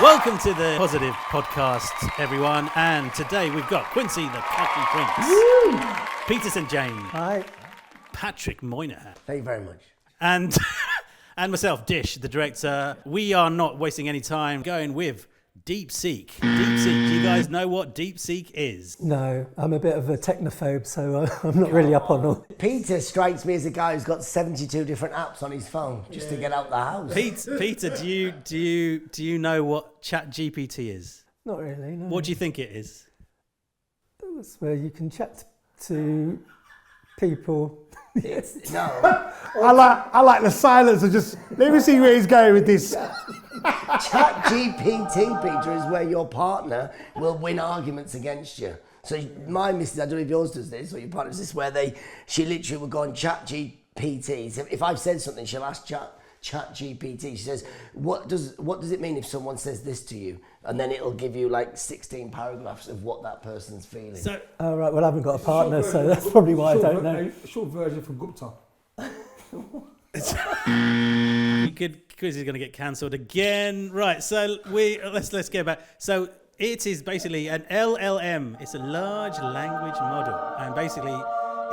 Welcome to the Positive Podcast, everyone. And today we've got Quincy, the Coffee Prince. Woo! Peter St. James. Hi. Patrick Moynihan. Thank you very much. And myself, Dish, the director. We are not wasting any time going with DeepSeek. DeepSeek. Do you guys know what DeepSeek is? No, I'm a bit of a technophobe, so I'm not really up on all. Peter strikes me as a guy who's got 72 different apps on his phone just to get out the house. Peter, do you know what ChatGPT is? Not really, no. What do you think it is? That's where you can chat to people. No. I like the silence of just, let me see where he's going with this. ChatGPT, Peter, is where your partner will win arguments against you. So my missus, I don't know if yours does this or your partner does this, where she literally will go on ChatGPT. So if I've said something, she'll ask ChatGPT. She says, what does it mean if someone says this to you? And then it'll give you like 16 paragraphs of what that person's feeling. So, Right, well, I haven't got a partner, so that's probably why I don't know. A short version for Gupta. Quiz is going to get cancelled again. Right, so let's go back. So it is basically an LLM. It's a large language model. And basically,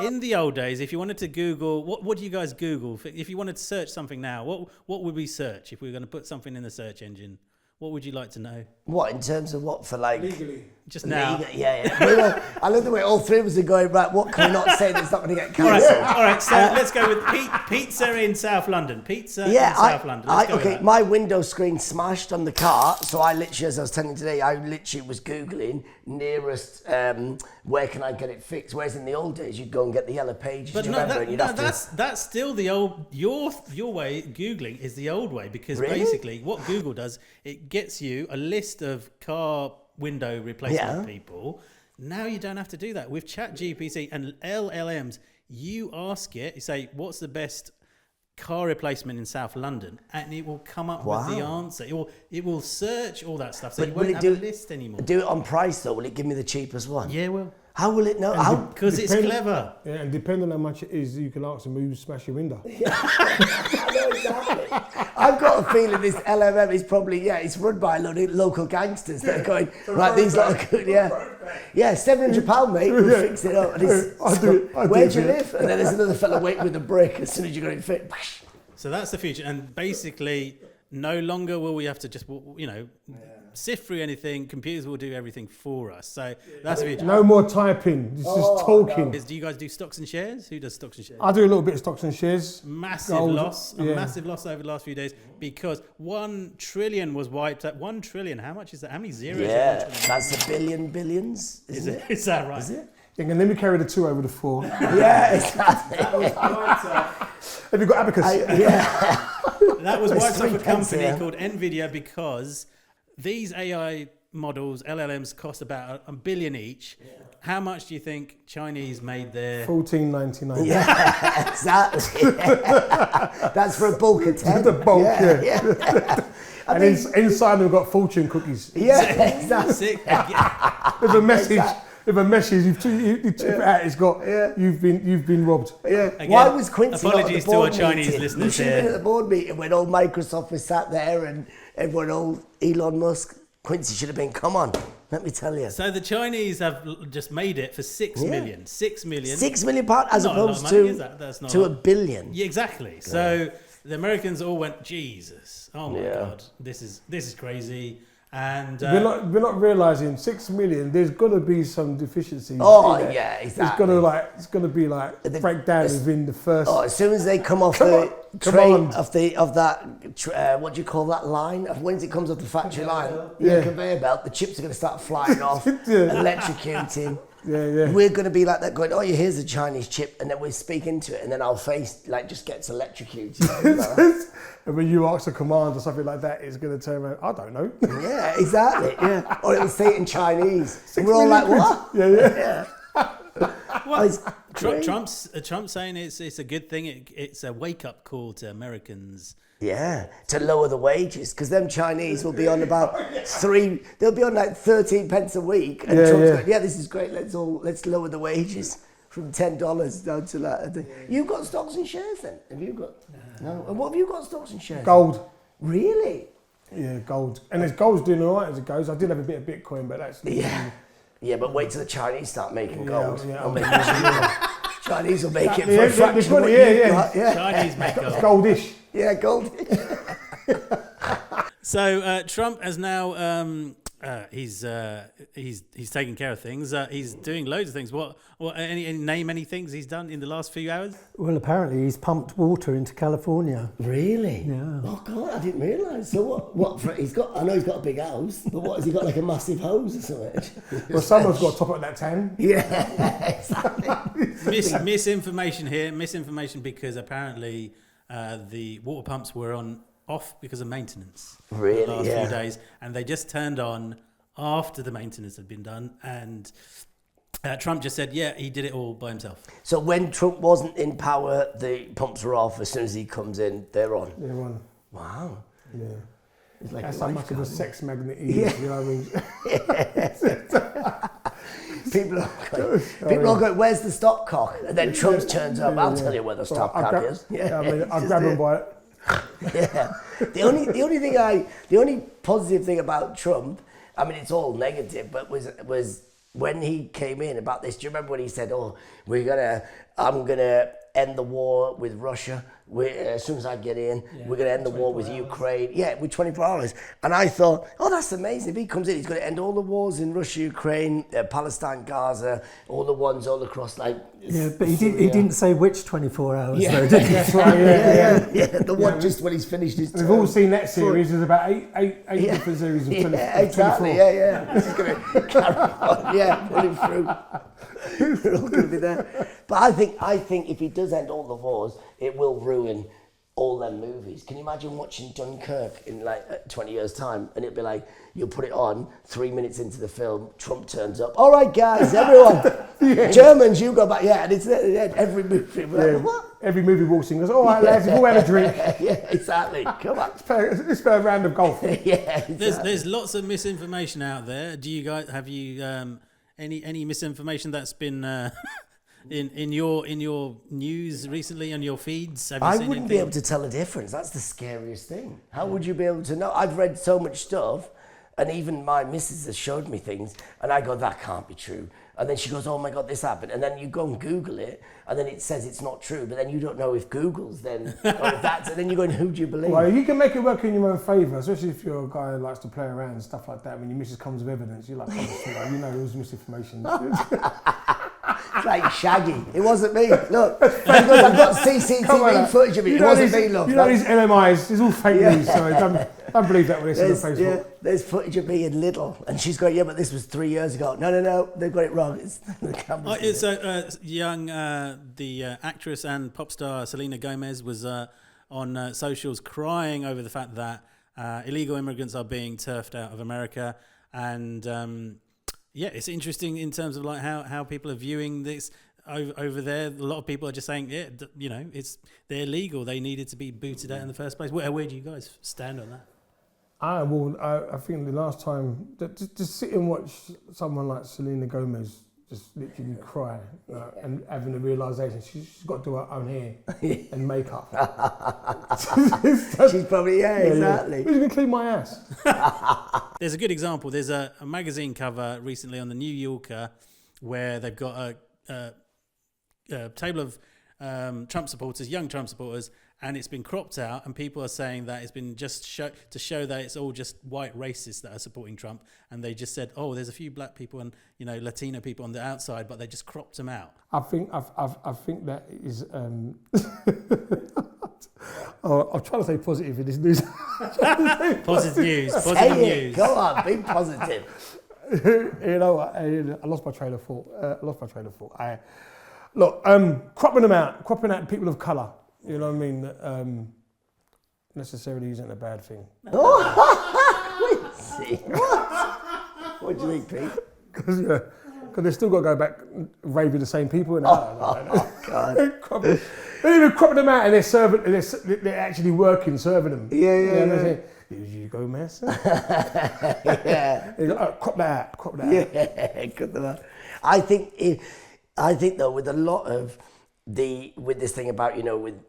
in the old days, if you wanted to Google, what do you guys Google? If you wanted to search something now, what would we search? If we were going to put something in the search engine, what would you like to know? What, in terms of what, for like... Legally. Just now. Yeah. I love the way all three of us are going, right, what can we not say that's not going to get cancelled? All right, so let's go with pizza in South London. Pizza in South London. Let's go with that. My window screen smashed on the car, so I literally, as I was telling you today, I literally was Googling nearest, where can I get it fixed? Whereas in the old days, you'd go and get the yellow pages. But that's still the old, your way, Googling is the old way, because basically what Google does, it gets you a list of car window replacement people. Now you don't have to do that. With ChatGPT and LLMs, you ask it, you say, what's the best car replacement in South London? And it will come up with the answer. It will search all that stuff. So you won't have a list anymore. Do it on price though, will it give me the cheapest one? Yeah, well. How will it know? Because it's clever. Yeah, and depending on how much it is, you can ask them who smash your window. I know exactly. I've got a feeling this LLM is probably, it's run by a lot of local gangsters that are going, right, these lot are good, Yeah, £700, mate, we'll fix it up. And where do you live? And then there's another fella waiting with a brick as soon as you got it fit. So that's the future. And basically, no longer will we have to just, sift through anything. Computers will do everything for us. So that's the future. No more typing, it's just talking. Do you guys do stocks and shares? Who does stocks and shares? I do a little bit of stocks and shares. Massive loss over the last few days because 1 trillion was wiped out. 1 trillion, how much is that? How many zeros? Yeah, that's a billions, isn't it? Is that right? Is it? Yeah, and let me carry the 2 over the 4. Yeah, exactly. Have you got abacus? That was wiped off a company called Nvidia because these AI models, LLMs, cost about $1 billion each. Yeah. How much do you think Chinese made there? $14.99. Yeah, exactly. That's for a bulk of 10. The bulk, yeah. And inside they've got fortune cookies. Yeah, exactly. With a message. If a message, you tip it out, it's got, you've been robbed. Yeah. Again, why was Quincy apologies not at the board to our Chinese meeting? listeners You should have been here. at the board meeting when old Microsoft was sat there and everyone, old Elon Musk. Quincy should have been, come on, let me tell you. So the Chinese have just made it for 6 million. 6 million. £6 million as not opposed money, that's not to $1 billion. Yeah, exactly. So the Americans all went, Jesus, oh my God, this is crazy. And we're not realising 6 million. There's got to be some deficiencies. Oh yeah, exactly. It's gonna be like breakdown within the first. Oh, as soon as they come off the train of that what do you call that line? Once it comes off the factory line, conveyor belt, the chips are going to start flying off, electrocuting. Yeah. We're going to be like that going, oh, here's a Chinese chip, and then we speak into it, and then our face just gets electrocuted. And when you ask a command or something like that, it's going to turn around, I don't know. Yeah, exactly. Yeah. Or it'll say it in Chinese. And we're all like, what? Yeah. Well, Trump's saying it's a good thing. It's a wake-up call to Americans. Yeah, to lower the wages, because them Chinese will be on about they'll be on like 13 pence a week. And Trump's going, this is great, let's lower the wages from $10 down to that. You've got stocks and shares then? Have you got? No. And what have you got stocks and shares? Gold. Really? Yeah, gold. And there's gold's doing all right as it goes. I did have a bit of Bitcoin, but that's... Yeah, but wait till the Chinese start making gold. Chinese will make it for Yeah, a fraction of what yeah, you've yeah. got. Yeah. Chinese make gold. Goldish. Yeah, gold. So Trump has now he's taking care of things. He's doing loads of things. What name any things he's done in the last few hours? Well, apparently he's pumped water into California. Really? Yeah. Oh God, I didn't realise. So what? He's got. I know he's got a big house, but what has he got? Like a massive hose or something? Well, someone's got to top up that tan. Yeah, exactly. Misinformation here. Misinformation because apparently the water pumps were off because of maintenance. Really? The last few days, and they just turned on after the maintenance had been done, and Trump just said, yeah, he did it all by himself. So when Trump wasn't in power, the pumps were off. As soon as he comes in, they're on. They're on. Wow. Yeah. It's like That's a how much of a lifetime. sex magnet he is, you know what I mean? People are going, where's the stopcock? And then Trump turns up, I'll tell you where the stopcock is. Yeah, I mean, I'll grab him by it. Yeah. The only positive thing about Trump, I mean, it's all negative, but was when he came in about this. Do you remember when he said, "Oh, I'm gonna end the war with Russia as soon as I get in. We're gonna end the war with Ukraine. Yeah, with 24 hours." And I thought, oh, that's amazing. If he comes in, he's gonna end all the wars in Russia, Ukraine, Palestine, Gaza, all the ones all across Yeah, but he didn't say which 24 hours though, did he? That's right, yeah. The one just when he's finished his term. We've all seen that series. There's about eight different series of 24. Yeah, exactly. Yeah. He's going to carry on. Put him through. We're all going to be there. But I think if he does end all the wars, it will ruin all them movies. Can you imagine watching Dunkirk in 20 years' time, and it'd be like, you'll put it on, 3 minutes into the film, Trump turns up. All right, guys, everyone, Germans, you go back. Yeah, and it's every movie. Like, what? Every movie walks in, goes, all right, lads, we've all had a drink. Yeah, exactly. Come on. Let's play a round of golf. Exactly. There's lots of misinformation out there. Do you guys have any misinformation that's been in your news recently on your feeds? Have you I seen wouldn't be anything? able to tell the difference. That's the scariest thing. How would you be able to know? I've read so much stuff, and even my missus has showed me things, and I go, that can't be true. And then she goes, oh my God, this happened. And then you go and Google it, and then it says it's not true, but then you don't know if Google's then, or if that's, and then you're going, who do you believe? Well, you can make it work in your own favour, especially if you're a guy who likes to play around and stuff like that. When your missus comes with evidence, you're like, oh, you know, it was misinformation. It's like Shaggy. It wasn't me. Look, I've got CCTV footage of it. It wasn't me, love. You know these LMIs, it's all fake news, so don't believe that when it's on Facebook. Yeah, there's footage of me in Lidl, and she's going, yeah, but this was 3 years ago. No, they've got it wrong. It's the camera. It's the actress and pop star Selena Gomez was on socials crying over the fact that illegal immigrants are being turfed out of America, and it's interesting in terms of like how people are viewing this over there. A lot of people are just saying, they're legal. They needed to be booted out in the first place. Where do you guys stand on that? I think the last time, just sit and watch someone like Selena Gomez just literally cry and having the realisation she's got to do her own hair and makeup. She's probably, exactly. Who's going to clean my ass? There's a good example. There's a magazine cover recently on the New Yorker where they've got a table of Trump supporters, young Trump supporters, and it's been cropped out, and people are saying that it's been just to show that it's all just white racists that are supporting Trump, and they just said, oh, there's a few black people and Latino people on the outside, but they just cropped them out. I think that is. I'm trying to say positive in this news. Positive news. Positive news. Go on, be positive. You know what? I lost my train of thought. Cropping out people of colour. You know what I mean? Necessarily isn't a bad thing. See, what do you think, Pete? Because they've still got to go back raving the same people. God. They're even cropping them out and they're actually working, serving them. Yeah. Here you go, mess. Yeah. Crop that out. Yeah, cut them out. I think though, with a lot of with this thing about, with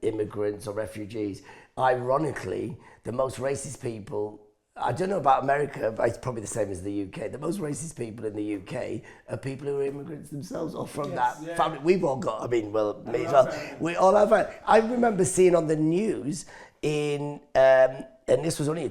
immigrants or refugees, ironically, the most racist people, I don't know about America, but it's probably the same as the UK. The most racist people in the UK are people who are immigrants themselves or from that family. We've all got, me as well. We all have. I remember seeing on the news and this was only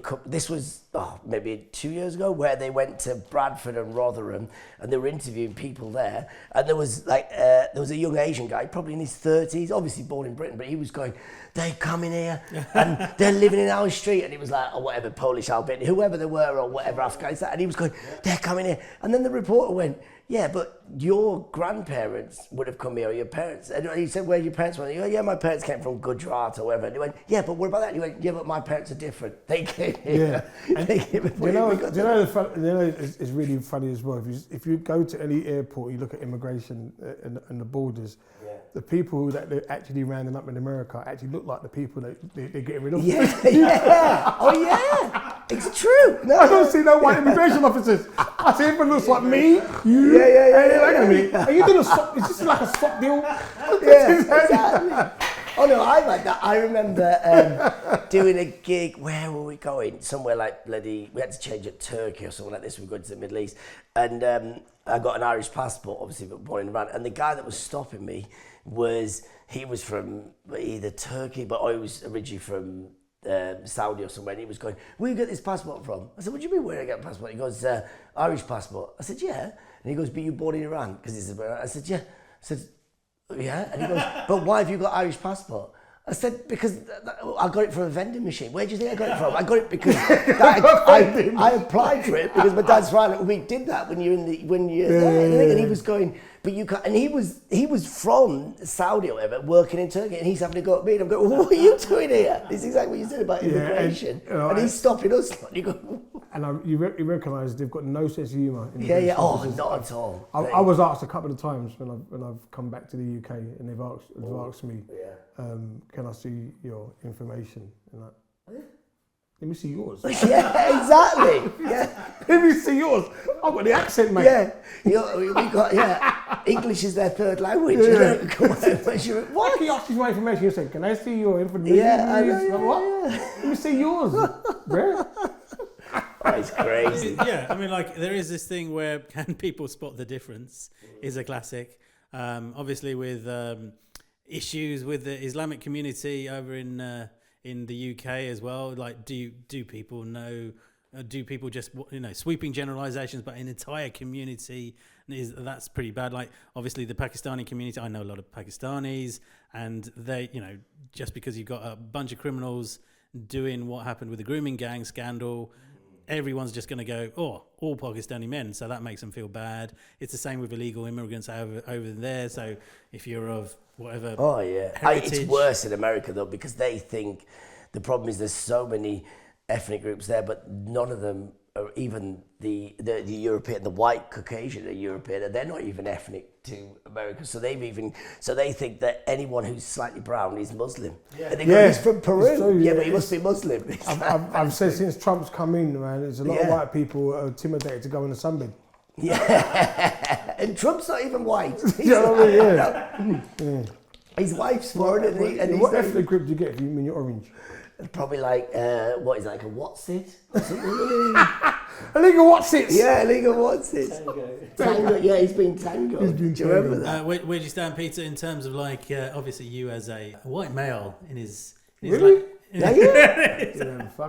maybe 2 years ago, where they went to Bradford and Rotherham and they were interviewing people there, and there was a young Asian guy, probably in his 30s, obviously born in Britain, but he was going, they come in here and they're living in our street, and he was like, or whatever, Polish, Albanian, whoever they were, or whatever, Afghanistan, and he was going, they're coming here. And then the reporter went, yeah, but your grandparents would have come here, or your parents. And he said, where your parents went? He goes, yeah, my parents came from Gujarat or whatever. And he went, yeah, but what about that? And he went, yeah, but my parents are different. They came here. Yeah. It's really funny as well. If you go to any airport, you look at immigration and the borders, the people that they're actually rounding up in America actually look like the people that they're getting rid of. Yeah. Oh, yeah. It's true. No. I don't see no white immigration officers. I see everyone looks like me, you. Yeah. Are you doing a swap? Is this like a swap deal? Yeah, exactly. Oh no, I like that. I remember doing a gig. Where were we going? Somewhere like we had to change at Turkey or something like this. We were going to the Middle East, and I got an Irish passport, obviously, but born in Iran. And the guy that was stopping me was from either Turkey, but I was originally from Saudi or somewhere. And he was going, "Where you get this passport from?" I said, "What do you mean where I get a passport?" He goes, "Irish passport." I said, "Yeah." And he goes, "But you born in Iran?" Because he's I said, "Yeah." I said, "Yeah." And he goes, "But why have you got Irish passport?" I said, "Because I got it from a vending machine." "Where do you think I got it from?" "I got it because I applied for it because my dad's from." "We did that when you're there." And he was going, "But you can't." And he was from Saudi or whatever, working in Turkey, and he's having to go at me, and I'm going, "Well, what are you doing here?" It's exactly what you said about immigration, and he's stopping us. And you go, and you recognise they've got no sense of humour. Yeah. Oh, not at all. I was asked a couple of times when I've come back to the UK, and they've asked me, "Can I see your information?" And let me see yours. Yeah, exactly. Yeah. Let me see yours. I've got the accent, mate. Yeah. We got English is their third language. Yeah. Why can you ask me my information? You say, "Can I see your information?" Yeah, I know. What? Let me see yours, bro. It's crazy. Yeah, I mean, like, there is this thing where can people spot the difference is a classic. Obviously, with issues with the Islamic community over in the UK as well. Like, do people know? Do people just sweeping generalizations, but an entire community that's pretty bad. Like, obviously the Pakistani community. I know a lot of Pakistanis, and they, just because you've got a bunch of criminals doing what happened with the grooming gang scandal, everyone's just going to go, "Oh, all Pakistani men," so that makes them feel bad. It's the same with illegal immigrants over there. So if you're of whatever, heritage, it's worse in America though, because they think the problem is there's so many ethnic groups there, but none of them are even the European, the white Caucasian are European, and they're not even ethnic to America. So they think that anyone who's slightly brown is Muslim. Yeah. And they go, "He's from Peru." But he must be Muslim. I've said since Trump's come in, man, there's a lot of white people are intimidated to go in the sunbed. Yeah, and Trump's not even white. His wife's foreign, and what ethnic group do you get if you mean you're orange? Probably like what is that, like a what's it? Illegal what's it? Yeah, illegal what's it? Tango. Yeah, he's been tango. Do you remember that? Where do you stand, Peter, in terms of like obviously you as a white male in his really?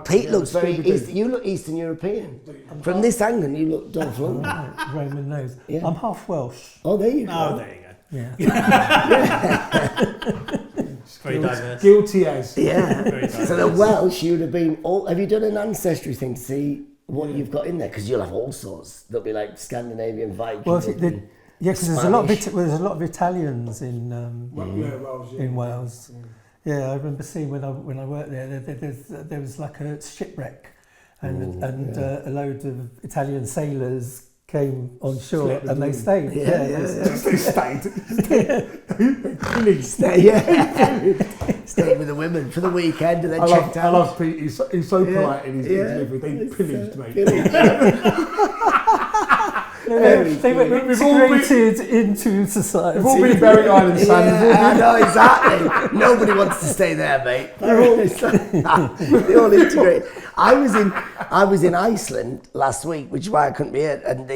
Pete looks very you look Eastern European. From this angle, you look Dolph Lundgren. Right, Roman nose. Yeah. I'm half Welsh. Oh, there you go. Oh, there you go. Yeah. Very diverse. Guilty as. Yeah. So the Welsh, you'd have been have you done an ancestry thing to see what you've got in there? Because you'll have all sorts. There'll be like Scandinavian Vikings. Well, because there's a lot of Italians in Wales. Yeah, I remember seeing when I worked there was like a shipwreck, and a load of Italian sailors came on shore and they stayed. They stayed. Stayed with the women for the weekend and then checked out. I love Pete. He's so polite in his delivery. They pillaged, mate. They were integrated into society. We've all been Berry Island, son. Yeah, I know, exactly. Nobody wants to stay there, mate. They all integrate. I was in Iceland last week, which is why I couldn't be here, and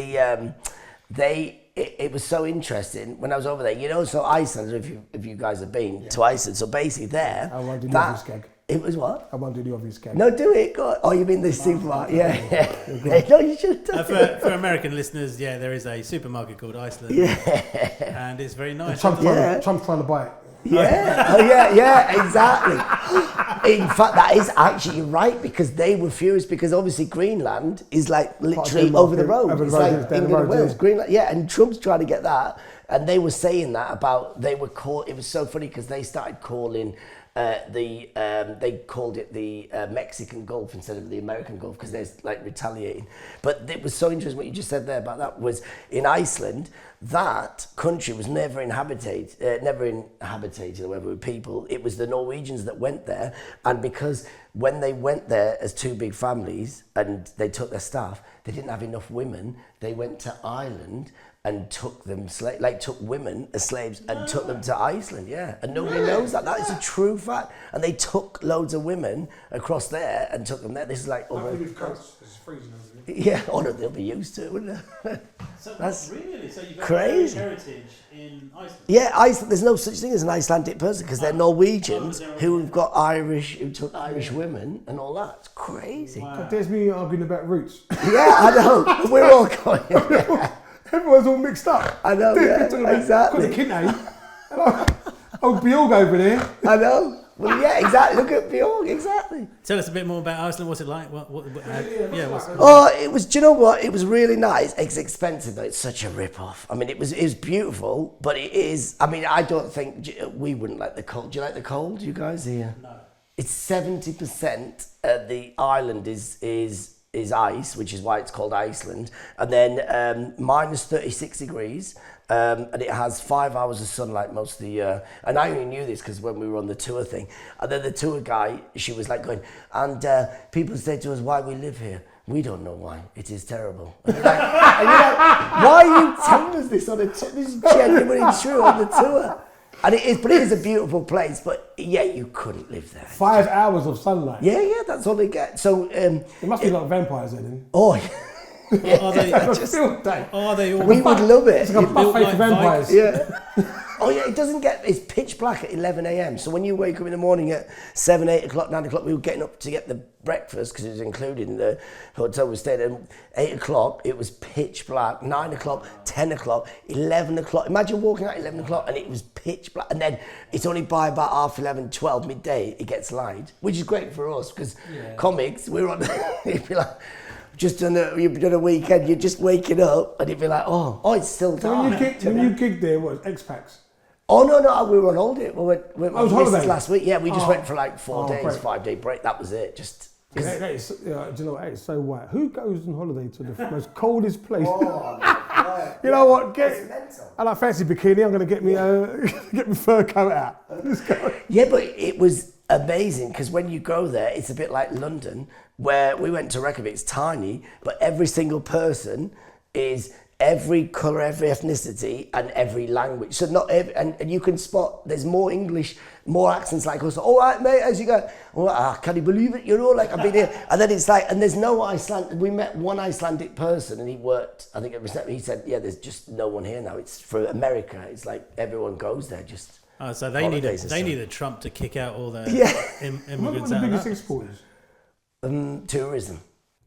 it was so interesting when I was over there. You know, so Iceland, if you guys have been to Iceland, so basically there, I won't do the obvious gag. It was what? I won't do the obvious gag. No, do it. Go on. Oh, you mean the supermarket? Yeah. No, you should. For American listeners, yeah, there is a supermarket called Iceland. Yeah. And it's very nice. Trump's trying to buy it. Yeah. Oh, yeah, exactly. In fact, that is actually right, because they were furious because obviously Greenland is like literally over the road. It's like England and Wales. Greenland, yeah, and Trump's trying to get that. And they were saying that about, it was so funny because they started calling they called it the Mexican Gulf instead of the American Gulf because they're like retaliating. But it was so interesting what you just said there about that was in Iceland, that country was never inhabited or whatever with people. It was the Norwegians that went there, and because when they went there as two big families and they took their staff, they didn't have enough women. They went to Ireland and took them took women as slaves and took them to Iceland, and nobody knows that. That is a true fact. And they took loads of women across there and took them there. This is like it's freezing over there. yeah, no, they'll be used to it, wouldn't they? So that's really, so you've got crazy heritage in Iceland. Yeah, Iceland. There's no such thing as an Icelandic person because they're Norwegians who've got who took Irish women and all that. It's crazy. Wow. There's me arguing about roots. Yeah, I know. We're all going. Everyone's all mixed up. I know, exactly. Got the kidney. Oh, Bjorg over there. I know. Well, yeah, exactly. Look at Bjorg, exactly. Tell us a bit more about Iceland. What's it like? It was. Do you know what? It was really nice. It's expensive though. It's such a rip-off. I mean, it was beautiful, but it is. I mean, I don't think we wouldn't like the cold. Do you like the cold, you guys here? No. It's 70%. The island is ice, which is why it's called Iceland, and then minus 36 degrees, and it has 5 hours of sunlight most of the year. And I only knew this because when we were on the tour thing, and then the tour guy, she was like going, and people say to us, why we live here? We don't know why. It is terrible. And you're like, why are you telling us this on a tour? This is genuinely true on the tour. And it is a beautiful place, but yeah, you couldn't live there. 5 hours of sunlight. Yeah, that's all they get. So it must be like vampires then. Oh, yeah. Are they all? We would love it. It's like a buffet for vampires. Yeah. Oh yeah, it's pitch black at 11 a.m. So when you wake up in the morning at 7, 8 o'clock, 9 o'clock, we were getting up to get the breakfast because it was included in the hotel we stayed in. 8 o'clock, it was pitch black. 9 o'clock, 10 o'clock, 11 o'clock. Imagine walking out at 11 o'clock and it was pitch black. And then it's only by about half 11, 12, midday, it gets light, which is great for us because comics, we're on, it'd be like, you've done a weekend, you're just waking up and you'd be like, oh, it's still dark. So when you gigged there, what, expats? Oh, no, we were on holiday. We went on holiday last week. Yeah, we just went for like 4 days, great. 5-day break. That was it. Just. Do you know what? It's so white. Who goes on holiday to the most coldest place? You know what? I like fancy bikini. I'm going to get me fur coat out. Yeah, but it was amazing because when you go there, it's a bit like London, where we went to Reykjavik. It's tiny, but every single person is every colour, every ethnicity, and every language. So not every, and you can spot there's more English, more accents like us. All right, mate, how's you go? Oh, can you believe it? You know, like I've been here. And then it's like, and there's no Iceland. We met one Icelandic person, and he worked. I think at reception. He said, "Yeah, there's just no one here now. It's for America. It's like everyone goes there just." Oh, so they needed Trump to kick out all the immigrants. What are the biggest exporters? Tourism.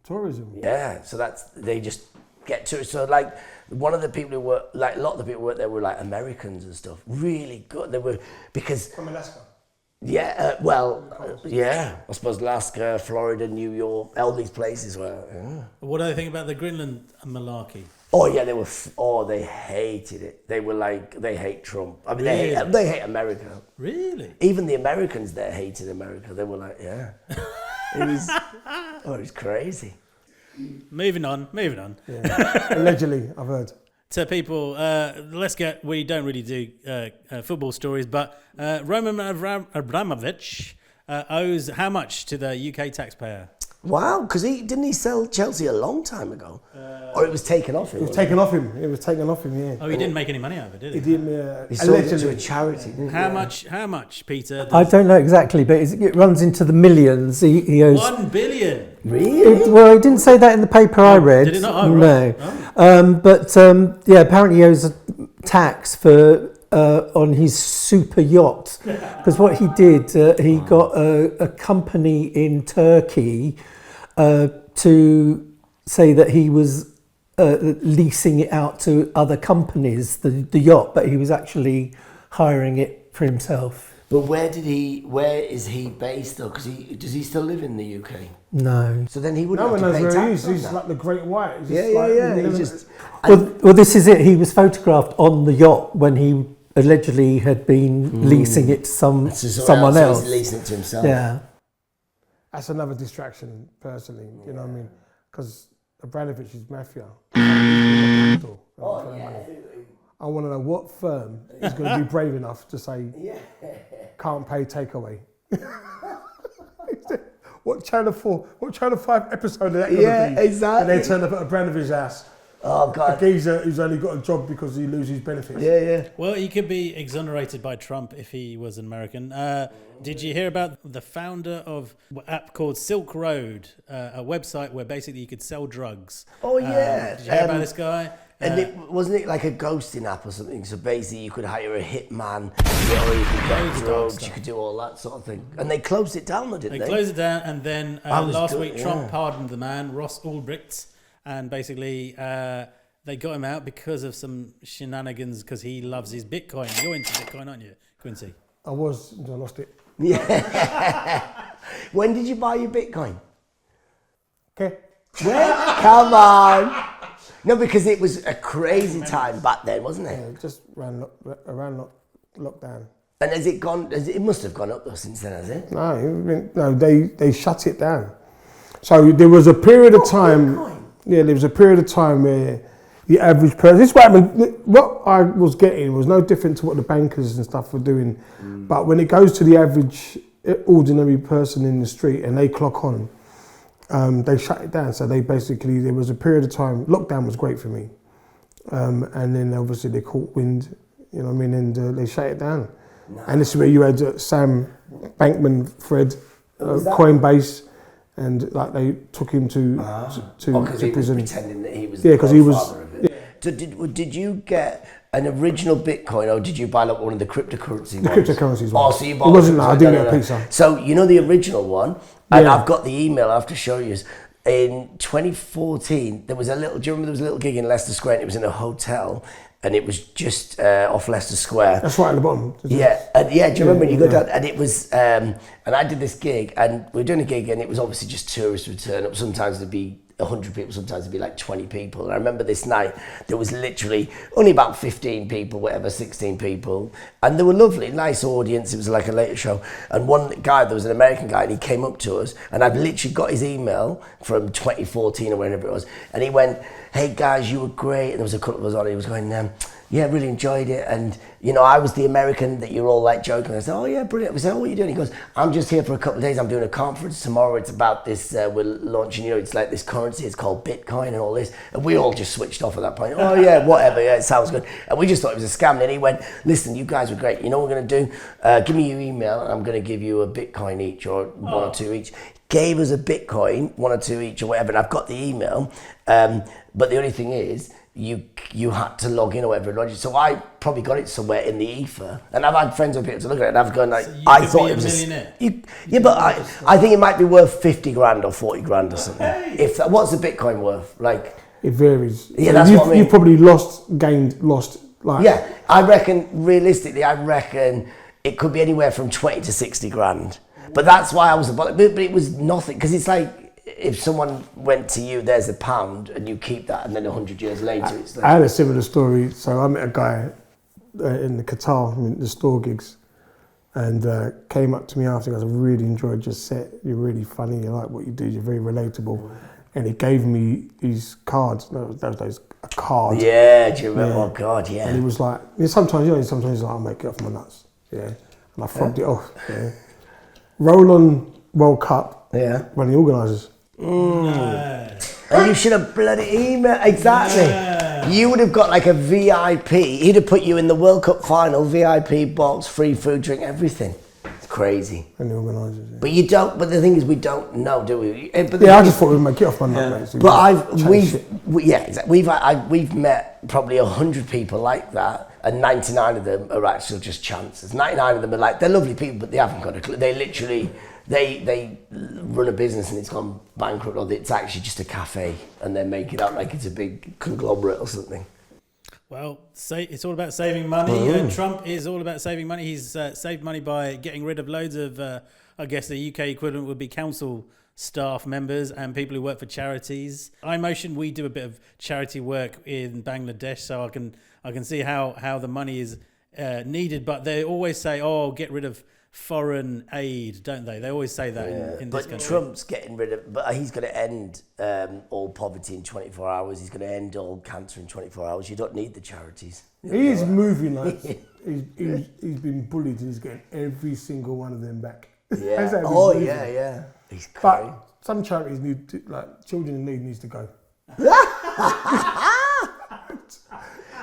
Tourism. Yeah, so they just get to it. So like one of the people who were like a lot of the people who worked there were like Americans and stuff. Really good. They were because from Alaska. Yeah, I suppose Alaska, Florida, New York, all these places were. Yeah. What do they think about the Greenland malarkey? Oh yeah, they were. They hated it. They were like, they hate Trump. I mean, really? they hate America. Really? Even the Americans there hated America. They were like, yeah, it was crazy. Moving on. Yeah. Allegedly, I've heard. So people, we don't really do football stories, but Roman Abramovich owes how much to the UK taxpayer? Wow, because didn't he sell Chelsea a long time ago? Or it was taken off him? It was taken off him. It was taken off him, yeah. Oh, he didn't make any money out of it, did he? He didn't. He sold it to a charity, didn't he? How much, Peter? I don't know exactly, but it runs into the millions. He owes... 1 billion. Really? Well, he didn't say that in the paper I read. Did it not? Oh, right. No. Yeah, apparently he owes a tax for on his super yacht. Because what he did, he got a company in Turkey to say that he was leasing it out to other companies, the yacht, but he was actually hiring it for himself. But where is he based though? Because does he still live in the UK? No. So then he wouldn't No one have to knows pay where he tax is. on He's that. like the Great White. He's Yeah. He's just... Well, this is it. He was photographed on the yacht when he allegedly had been leasing it to someone else. So he's leasing it to himself. Yeah. That's another distraction, personally. You know what I mean? Because Abramovich is mafia. I want to know what firm is going to be brave enough to say, can't pay takeaway. What Channel 5 episode of that going to be? Yeah, exactly. And they turn up at Abramovich's house. Oh, God. A geezer who's only got a job because he loses benefits. Yeah. Well, he could be exonerated by Trump if he was an American. Did you hear about the founder of an app called Silk Road, a website where basically you could sell drugs? Oh, yeah. Did you hear about this guy? And wasn't it like a ghosting app or something? So basically you could hire a hitman, or you could get drugs, you could do all that sort of thing. And they closed it down, didn't they? They closed it down, and then last week Trump pardoned the man, Ross Ulbricht, and basically they got him out because of some shenanigans because he loves his Bitcoin. You're into Bitcoin, aren't you, Quincy? I was until I lost it. Yeah. When did you buy your Bitcoin? Okay. Come on. No, because it was a crazy time back then, wasn't it? Yeah, just around lockdown. And has it gone? It must have gone up though since then, has it? No, they shut it down. So there was a period of time. Bitcoin? Yeah, there was a period of time where the average person. This is what happened. What I was getting was no different to what the bankers and stuff were doing, but when it goes to the average, ordinary person in the street and they clock on. They shut it down. So there was a period of time, lockdown was great for me. And then obviously they caught wind, you know what I mean, and they shut it down. Nice. And this is where you had Sam Bankman-Fried, Coinbase, and like they took him to he prison. was pretending that he was because he was. So did you get an original Bitcoin or did you buy like one of the cryptocurrency ones? The cryptocurrencies one. Oh, so you bought it wasn't that, I didn't get a pizza. So you know the original one, and I've got the email I have to show you. In 2014, do you remember there was a little gig in Leicester Square and it was in a hotel and it was just off Leicester Square. That's right at the bottom. Do you remember when you go down? And it was, and I did this gig and we were doing a gig and it was obviously just tourists would turn up. Sometimes there'd be 100 people, sometimes it'd be like 20 people. And I remember this night, there was literally only about 15 people, whatever, 16 people. And they were lovely, nice audience. It was like a later show. And one guy, there was an American guy, and he came up to us, and I've literally got his email from 2014 or whenever it was. And he went, "Hey guys, you were great." And there was a couple of us on it. He was going, "Yeah, really enjoyed it." And, you know, I was the American that you're all like joking. I said, "Oh yeah, brilliant." We said, "Oh, what are you doing?" He goes, "I'm just here for a couple of days. I'm doing a conference tomorrow. It's about this, we're launching, you know, it's like this currency. It's called Bitcoin and all this." And we all just switched off at that point. "Oh yeah, whatever. Yeah, it sounds good." And we just thought it was a scam. And he went, "Listen, you guys were great. You know what we're going to do? Give me your email and I'm going to give you a Bitcoin each or one or two each." Gave us a Bitcoin, one or two each or whatever. And I've got the email. But the only thing is, you had to log in or whatever. So I probably got it somewhere in the ether, and I've had friends with people to look at it, and I've gone like, so I thought it was a millionaire. But I think it might be worth 50 grand or 40 grand or something. What's the Bitcoin worth? Like, it varies. Yeah, so that's what I mean. You've probably lost. Like, yeah, I reckon realistically, it could be anywhere from 20 to 60 grand. But that's why I was about it. But it was nothing, because it's like, if someone went to you, there's a pound, and you keep that, and then 100 years later, it's like... I had a similar story. So I met a guy in the Qatar, the store gigs, and came up to me after. He goes, "I really enjoyed your set. You're really funny. I like what you do. You're very relatable." And he gave me these cards. Those days, a card. Yeah, do you remember? Yeah. Oh God, yeah. And he was like, sometimes he's like, "I'll make it off my nuts." Yeah, and I fobbed it off. Yeah. Roll on World Cup. Yeah. One of the organisers. And you should have bloody emailed. Exactly. You would have got like a VIP. He'd have put you in the World Cup final, VIP box, free food, drink, everything. It's crazy. And the organisers. Yeah. But you don't. But the thing is, we don't know, do we? But I just thought we'd make it off my nut, mate. So we've met probably 100 people like that, and 99 of them are actually just chances. 99 of them are like, they're lovely people, but they haven't got a clue. They literally. They run a business and it's gone bankrupt, or it's actually just a cafe and they make it out like it's a big conglomerate or something. Well, it's all about saving money. Trump is all about saving money. He's saved money by getting rid of loads of, I guess the UK equivalent would be council staff members and people who work for charities. iMotion, we do a bit of charity work in Bangladesh, so I can see how the money is needed. But they always say, "Oh, get rid of foreign aid," don't they? They always say that in this country. But Trump's getting rid of, but he's going to end all poverty in 24 hours. He's going to end all cancer in 24 hours. You don't need the charities. He is moving like he's been bullied and he's getting every single one of them back. Yeah. Yeah. He's crazy. But some charities need to, like children in need needs to go.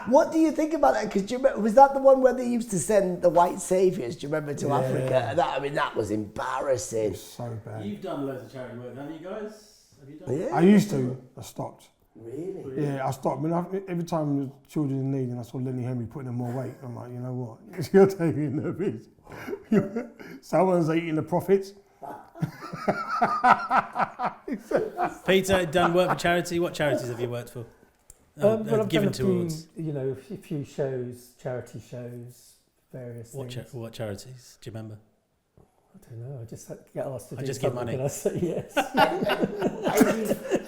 What do you think about that? Because was that the one where they used to send the white saviours? Do you remember to Africa? That was embarrassing. So bad. You've done loads of charity work, haven't you guys? Have you done? Yeah. I used to. I stopped. Really? Yeah, I stopped. I mean, every time the children in need and I saw Lenny Henry putting in more weight, I'm like, you know what? You're taking the piss. Someone's eating the profits. Peter, done work for charity. What charities have you worked for? Well, I've given done a towards. few, a few shows, charity shows, various things. What charities? Do you remember? I don't know. I just get asked to do just give something money. and I say yes. I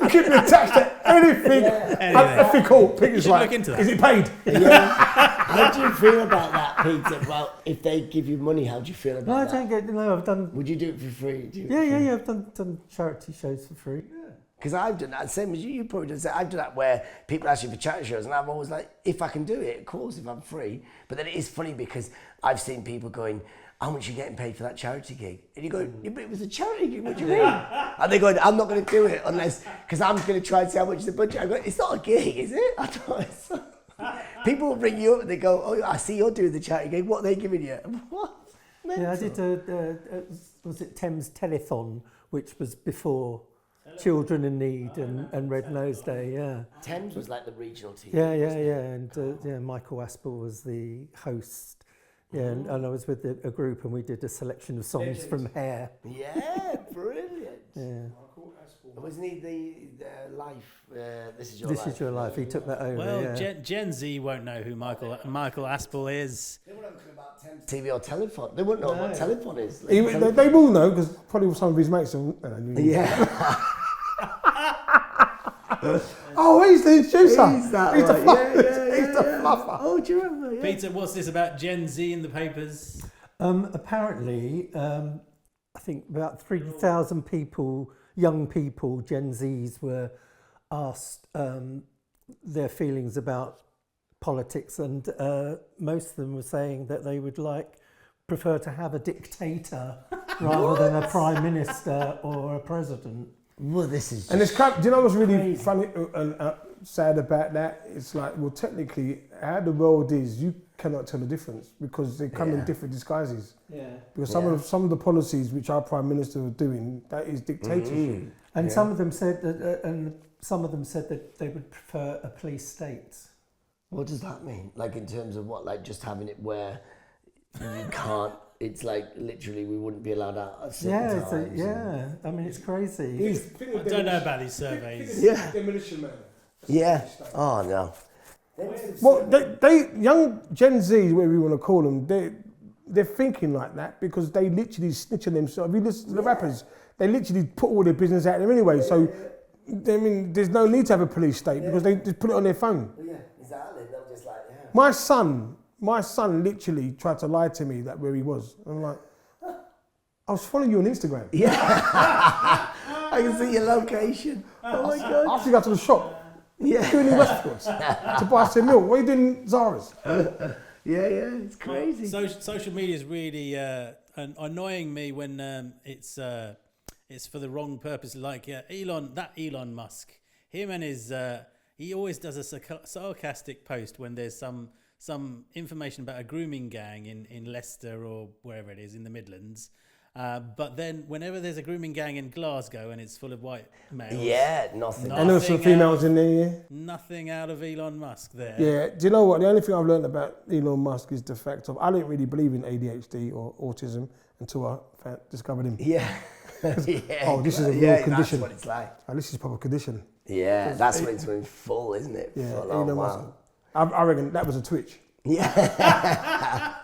keep attached to anything ethical. Peter's like, look into that. is it paid? Yeah. How do you feel about that, Peter? Well, if they give you money, how do you feel about No, I that? don't get. No, I've done. Would you do it for free? Yeah. I've done charity shows for free. Because I've done that, same as you probably done. I've done that where people ask you for charity shows, and I'm always like, if I can do it, of course, if I'm free. But then it is funny because I've seen people going, how much are you getting paid for that charity gig? And you go, yeah, but it was a charity gig, what do you mean? And they go, I'm not going to do it unless, because I'm going to try and see how much is the budget. I go, it's not a gig, is it? I don't know. People will ring you up and they go, oh, I see you're doing the charity gig, what are they giving you? What? Yeah, I did was it Thames Telethon, which was before Children in Need and Red Nose Day, yeah. Thames was like the regional team. Yeah, and Michael Aspel was the host. Yeah, and I was with a group and we did a selection of songs from Hair. Yeah, brilliant. Yeah. Wasn't he the Life? This is your This life. is your life. He took that over. Well, yeah. Gen Z won't know who Michael Aspel is. They won't know anything about Thames TV or telephone. They won't know what telephone is. They will know because probably some of his mates have. Yeah. Oh, he's the introducer. He's the fluffer. He's the fluffer. Oh, do you remember? Yeah. Peter, what's this about Gen Z in the papers? Apparently, I think about 3,000 people, young people, Gen Zs, were asked their feelings about politics, and most of them were saying that they would prefer to have a dictator rather than a prime minister or a president. Well, this is. And it's kind of, do you know what's really funny and sad about that? It's like, well, technically, how the world is, you cannot tell the difference because they come in different disguises. Yeah. Because some of the policies which our prime minister was doing, that is dictatorship. And some of them said that they would prefer a police state. What does that mean? Like in terms of what? Like just having it where you can't. It's like literally we wouldn't be allowed out at certain times. I mean, it's crazy. I don't know about these surveys. Yeah. Demolition man. Yeah. Oh no. Well, they young Gen Z, whatever you want to call them, they're thinking like that because they literally snitch on themselves. If you listen to the rappers, they literally put all their business out there anyway. So, I mean, there's no need to have a police state because they just put it on their phone. Yeah, exactly. They're just like, yeah. My son literally tried to lie to me that where he was. I'm like, I was following you on Instagram. Yeah. I can see your location. Oh my God. After you got to the shop, doing in Westfields to buy some milk. What are you doing in Zara's? Yeah, it's crazy. Social media is really annoying me when it's it's for the wrong purpose. Like Elon Musk, him and his he always does a sarcastic post when there's some information about a grooming gang in Leicester or wherever it is in the Midlands. But then whenever there's a grooming gang in Glasgow and it's full of white males, nothing. And also females in there, yeah. Nothing out of Elon Musk there. Yeah, do you know what? The only thing I've learned about Elon Musk is the fact of I didn't really believe in ADHD or autism until I discovered him. Yeah. Oh, this is a real condition. That's what it's like. Oh, this is proper condition. Yeah, that's when it's been full, isn't it? Yeah, Elon Musk. I reckon that was a twitch. Yeah.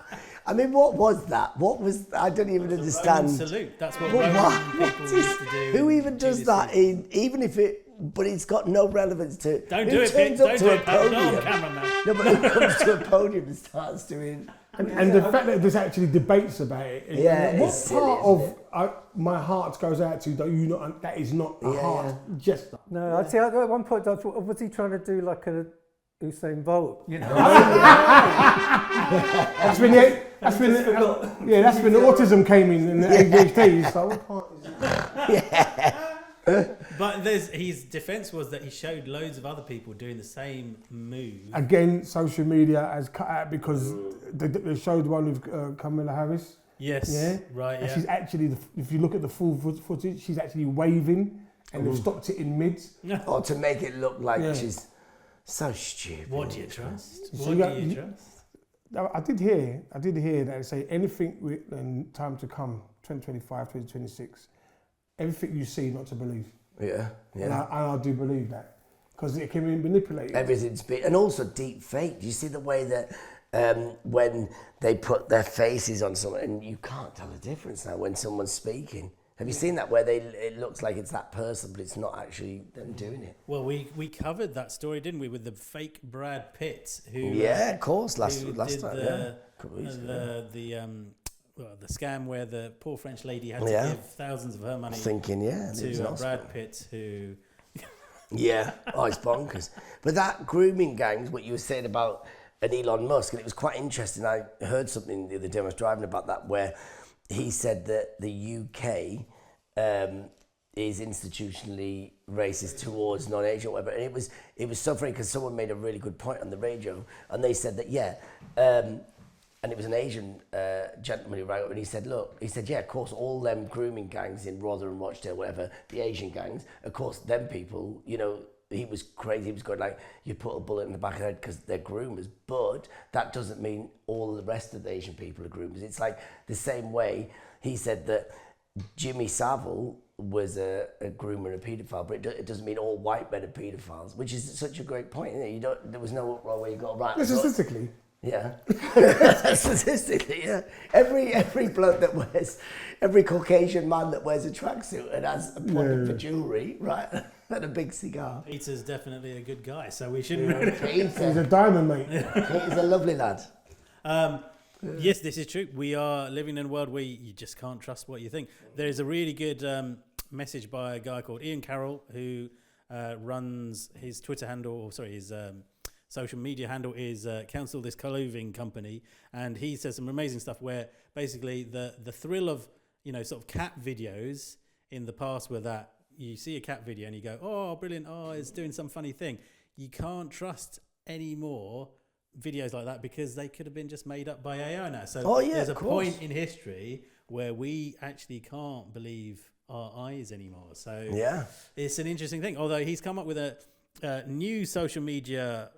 I mean, what was that? What was... I don't even understand. Roman salute. That's what Roman people used to do. Who even does that? Even if it... But it's got no relevance to... Don't do it, Pete. Don't do it. Put it on camera, man. No, but who comes to a podium and starts doing... And the fact that there's actually debates about it. Yeah, what part of my heart goes out to that is not a heart gesture? No, I see. At one point, I thought, was he trying to do like a Usain Bolt? You know. That's when the autism came in the ADHD. So what part is it? Yeah. But his defence was that he showed loads of other people doing the same move. Again, social media has cut out because they showed one with Kamala Harris. Yes. Yeah. Right. And yeah. she's actually, if you look at the full footage, she's actually waving, and they've stopped it in mid. Or to make it look like she's so stupid. What do you trust? So what do you trust? I did hear that they say anything in time to come, 2025, 2026. Everything you see, not to believe. Yeah. And I do believe that. Because it can be manipulated. Everything's been... And also deep fake. Do you see the way that when they put their faces on someone, and you can't tell the difference now when someone's speaking. Have you seen that where it looks like it's that person, but it's not actually them doing it? Well, we covered that story, didn't we, with the fake Brad Pitt who... of course, last time. The scam where the poor French lady had to give thousands of her money to Brad Pitt, who... It's bonkers. But that grooming gang, what you were saying about an Elon Musk, and it was quite interesting. I heard something the other day when I was driving about that, where he said that the UK is institutionally racist towards non-Asian or whatever. And it was so funny because someone made a really good point on the radio, and they said that, and it was an Asian gentleman who rang up and he said, of course, all them grooming gangs in Rotherham, Rochdale, whatever, the Asian gangs, of course, them people, he was crazy. He was going like, you put a bullet in the back of the head because they're groomers, but that doesn't mean all the rest of the Asian people are groomers. It's like the same way he said that Jimmy Savile was a groomer and a paedophile, but it doesn't mean all white men are paedophiles, which is such a great point, isn't it? There was no wrong way you got right. Statistically. Yeah. Statistically, yeah. Every bloke that wears, every Caucasian man that wears a tracksuit and has a pocket for jewellery, right, and a big cigar. Peter's definitely a good guy, so we shouldn't... He's a diamond, mate. He's a lovely lad. Yes, this is true. We are living in a world where you just can't trust what you think. There is a really good message by a guy called Ian Carroll who runs his Twitter handle, his social media handle is Counsel This Clothing Company, and he says some amazing stuff where basically the thrill of sort of cat videos in the past were that you see a cat video and you go, oh brilliant, oh it's doing some funny thing. You can't trust any more videos like that because they could have been just made up by AI now. So there's a point in history where we actually can't believe our eyes anymore. So it's an interesting thing. Although he's come up with a new social media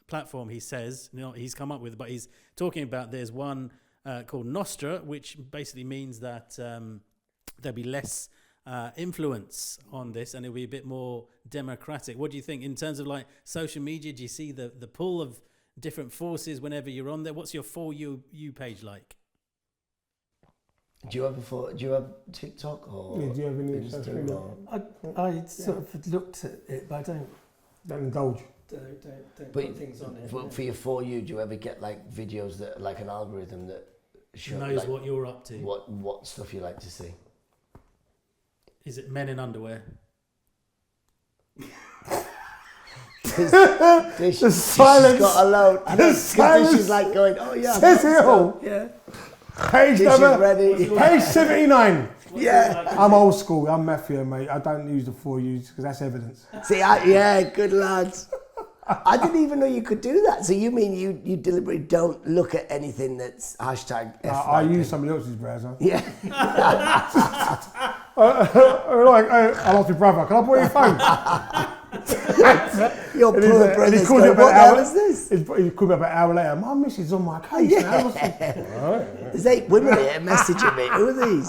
platform, he says, he's come up with, but he's talking about there's one called Nostra, which basically means that there'll be less influence on this and it'll be a bit more democratic. What do you think in terms of like social media? Do you see the pull of different forces whenever you're on there? What's your For You page like? Do you have TikTok or do you have any Instagram? I sort of looked at it, but I don't indulge. Don't put things on it. For your For You, do you ever get like videos that are like an algorithm that knows what you're up to? What stuff you like to see? Is it men in underwear? She's got a load. She's like going, oh yeah. Says it all. Yeah. Page 79. Yeah. I'm old school. I'm Mafia, mate. I don't use the 4 U's because that's evidence. See, yeah, good lads. I didn't even know you could do that. So you mean you deliberately don't look at anything that's hashtag F19? I use somebody else's browser. Yeah. I lost my brother. Can I borrow your phone? Your poor brother's going, what the hell is this? He called me about an hour later. My missus is on my case now. There's 8 women here messaging me. Who are these?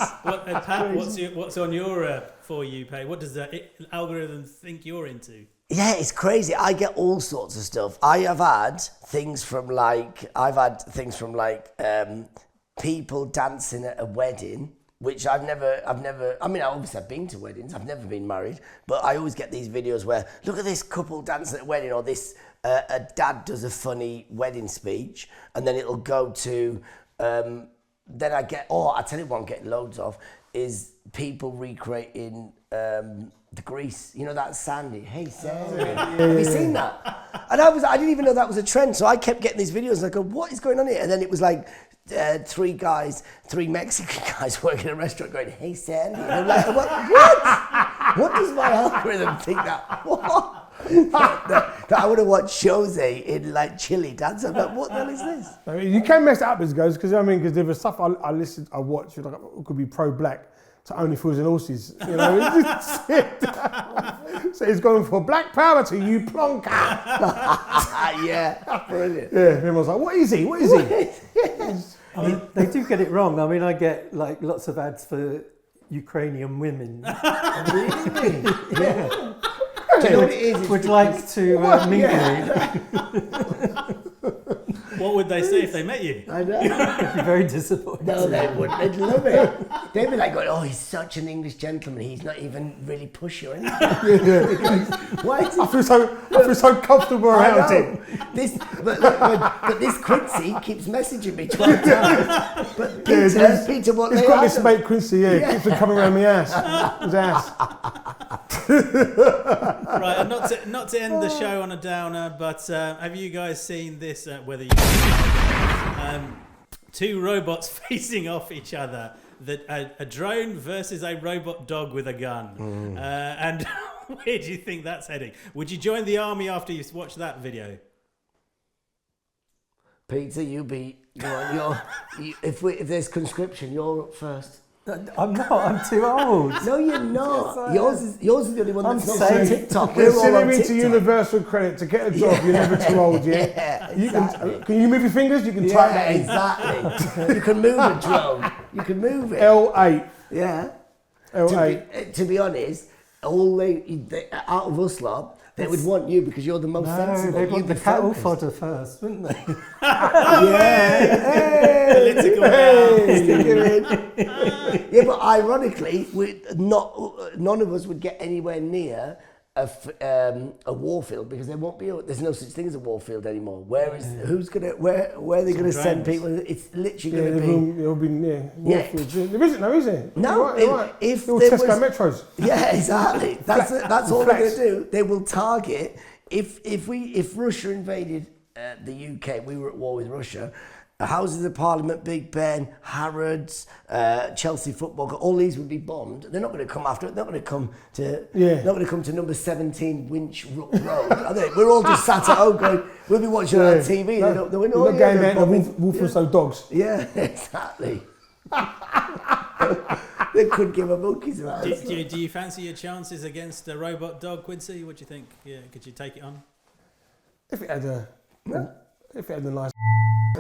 Pat, what's on your For You page? What does the algorithm think you're into? Yeah, it's crazy. I get all sorts of stuff. I've had things from people dancing at a wedding, which I've never, I mean, obviously I've been to weddings, I've never been married, but I always get these videos where, look at this couple dancing at a wedding, or this, a dad does a funny wedding speech, and then it'll go to, then I get, I tell you what I'm getting loads of, is people recreating the Grease, you know, that Sandy, hey Sandy, have you seen that? And I didn't even know that was a trend, so I kept getting these videos and I go, what is going on here? And then it was like 3 Mexican guys working in a restaurant going, hey Sandy, and I'm like, what? What does my algorithm think that? What? that I would have watched Jose in like Chile dance. I'm like, what the hell is this? I mean, you can mess it up as it goes, because there was stuff I watched, like, it could be pro-black, to Only Fools and Horses, you know. So he's going for black power to you plonker. Yeah, brilliant. Yeah, everyone's like, what is he? What is he? I mean, they do get it wrong. I mean, I get like lots of ads for Ukrainian women. Really? Yeah. Do you know what it is? Would like to meet me. What would they say if they met you? I know. I'd be very disappointed. No, they wouldn't. They'd love it. They'd be like, going, oh, he's such an English gentleman. He's not even really pushy or anything. Why is he? I feel so comfortable around him. But this Quincy keeps messaging me 12 times. But Peter, what he's they got are. this mate Quincy, keeps on coming around my ass. His ass. Right, and not to end the show on a downer, but have you guys seen this? Whether you 2 robots facing off each other, a drone versus a robot dog with a gun, and where do you think that's heading? Would you join the army after you watch that video? Peter, if there's conscription, you're up first. I'm not. I'm too old. No, you're not. Yours is the only one that's I'm not on saying- TikTok. They're We're all on sending me to TikTok. universal credit to get a job. You're never too old, yeah? Yeah, exactly. Can you move your fingers? You can type that in. Exactly. You can move a drone. You can move it. L8. Yeah. L8. To be honest, out of us lot, they would want you because you're the most No, sensible. they'd want You'd the be cattle focused. fodder first, wouldn't they? Yeah. Political Stick it in. Yeah, but ironically, none of us would get anywhere near a warfield because there won't be. There's no such thing as a warfield anymore. Where are they gonna send people? It's literally gonna be. It'll be warfields. There isn't, though, is there? No, You're right. if Little there Tesco was- Metros. Yeah, exactly. That's all they're going Flex. to do. They will target. If Russia invaded the UK, we were at war with Russia. Houses of Parliament, Big Ben, Harrods, Chelsea Football Club, all these would be bombed. They're not going to come after it. They're not going to come to. Not going to come to number 17 Winch Road, are they? We're all just sat at home going. We'll be watching on TV. You're not going there to wolf and so dogs. Yeah, exactly. They could give a monkey's about it. Do you fancy your chances against a robot dog, Quincy? What do you think? Yeah, could you take it on? If it had a nice a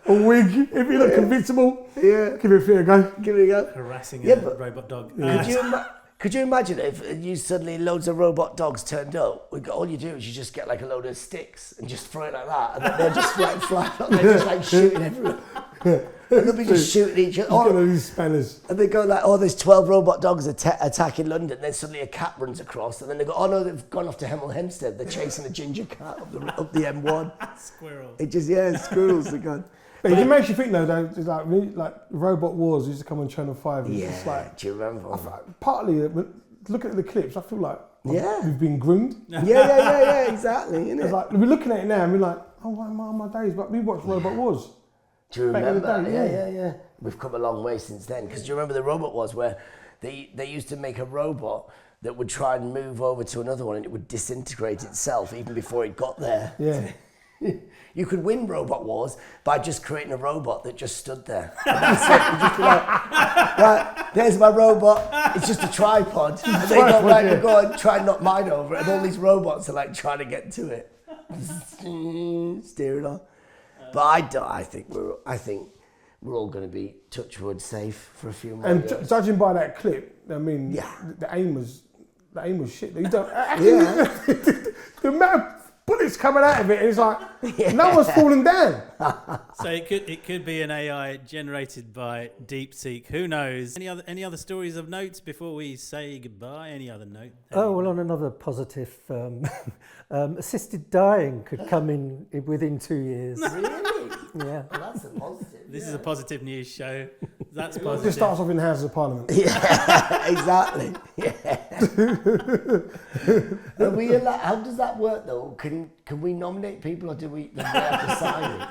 wig, if you look convincible, give it a go. Give it a go. Harassing a robot dog. Could you imagine if you suddenly loads of robot dogs turned up? All you do is you just get like a load of sticks and just throw it like that, and then they're just like flying up, they're just like shooting everyone. And they'll be just shooting each other. Get all these spanners. And they go like, oh, there's 12 robot dogs attacking London. Then suddenly a cat runs across, and then they go, oh no, they've gone off to Hemel Hempstead. They're chasing a ginger cat up the M1. Squirrels. It just squirrels are gone. But it makes you think though, it's like Robot Wars used to come on Channel 5. It's just like, do you remember? partly, looking at the clips, I feel like we've been groomed. Yeah, exactly. Isn't it? It's like, we're looking at it now and we're like, oh my days, but we watched Robot Wars. Do you Back in the remember? day, Yeah. We've come a long way since then. Because do you remember the robot was where they used to make a robot that would try and move over to another one and it would disintegrate itself even before it got there. Yeah. You could win robot wars by just creating a robot that just stood there. That's it. You'd just be like, right, there's my robot. It's just a tripod. And they go, right, you go and try and knock mine over. And all these robots are like trying to get to it. Steering on. But I think we're all going to be touch wood safe for a few more And years. judging by that clip, I mean, Yeah. the aim was shit. You don't, Yeah. the amount of bullets coming out of it, it's like no one's falling down. So it could be an AI generated by DeepSeek. Who knows? Any other stories of notes before we say goodbye? Any other note? Oh, well, on another positive, assisted dying could come in within 2 years. Really? Yeah. Well, that's a positive. This is a positive news show. That's It positive. just starts off in the House of Parliament. Yeah, exactly. Yeah. Are we allowed, how does that work though? Can we nominate people or do we have to sign it?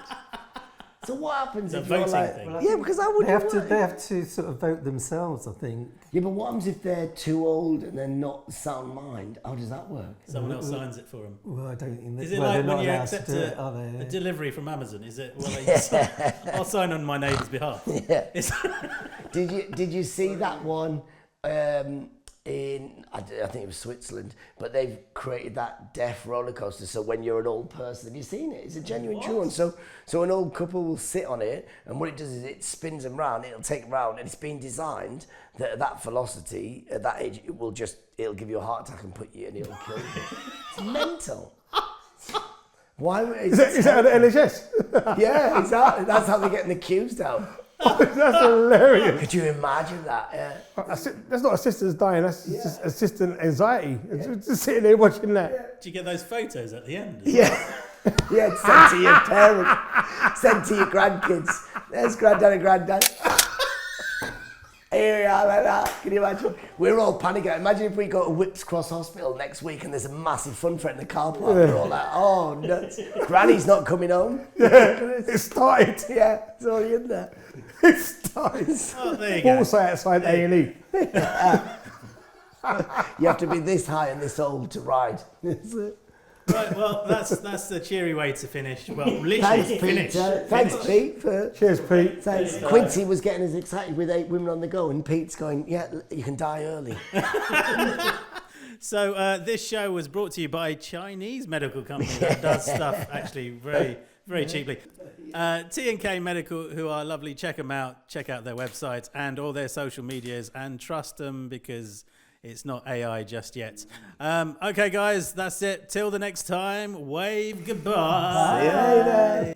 So what happens It's a if you're voting like, thing. yeah, because I would They have to sort of vote themselves, I think. Yeah, but what happens if they're too old and they're not sound mind? How does that work? Someone else signs it for them. Well, I don't think Is it well, like they're when not you allowed accept to do it, are they? a delivery from Amazon? Is it? Well, I'll sign on my neighbour's behalf. Yeah. It's- Did you see that one in I think it was Switzerland, but they've created that deaf roller coaster. So when you're an old person, have you seen it? It's a genuine true one. So an old couple will sit on it, and what it does is it spins them round. It'll take them round, and it's been designed that at that velocity, at that age, it'll give you a heart attack and put you, and it'll kill you. It's mental. Why? Is that at the NHS? Yeah, exactly. That's how they're getting the queues down. That's hilarious. Could you imagine that? Yeah. That's not assistance dying, that's just assistant anxiety. Just sitting there watching that. Do you get those photos at the end? Yeah. Yeah, it's sent to your parents, sent to your grandkids. There's granddad and granddad. Here we are, like that. Can you imagine? We're all panicking. Imagine if we go to Whips Cross Hospital next week and there's a massive fun fair in the car park. We're all like, oh, nuts. Granny's not coming home. Yeah, it started. Yeah, it's already in there. It started. Oh, there you go. Also outside A&E. You have to be this high and this old to ride. That's it. Right, well, that's the cheery way to finish. Well, literally Thanks, finish. Peter. Thanks, Pete. Cheers, Pete. Thanks. Quincy was getting as excited with 8 women on the go, and Pete's going, yeah, you can die early. So this show was brought to you by a Chinese medical company that does stuff actually very, very cheaply. T&K Medical, who are lovely. Check them out. Check out their websites and all their social medias, and trust them because it's not AI just yet. Okay, guys, that's it. Till the next time, wave goodbye. See you later.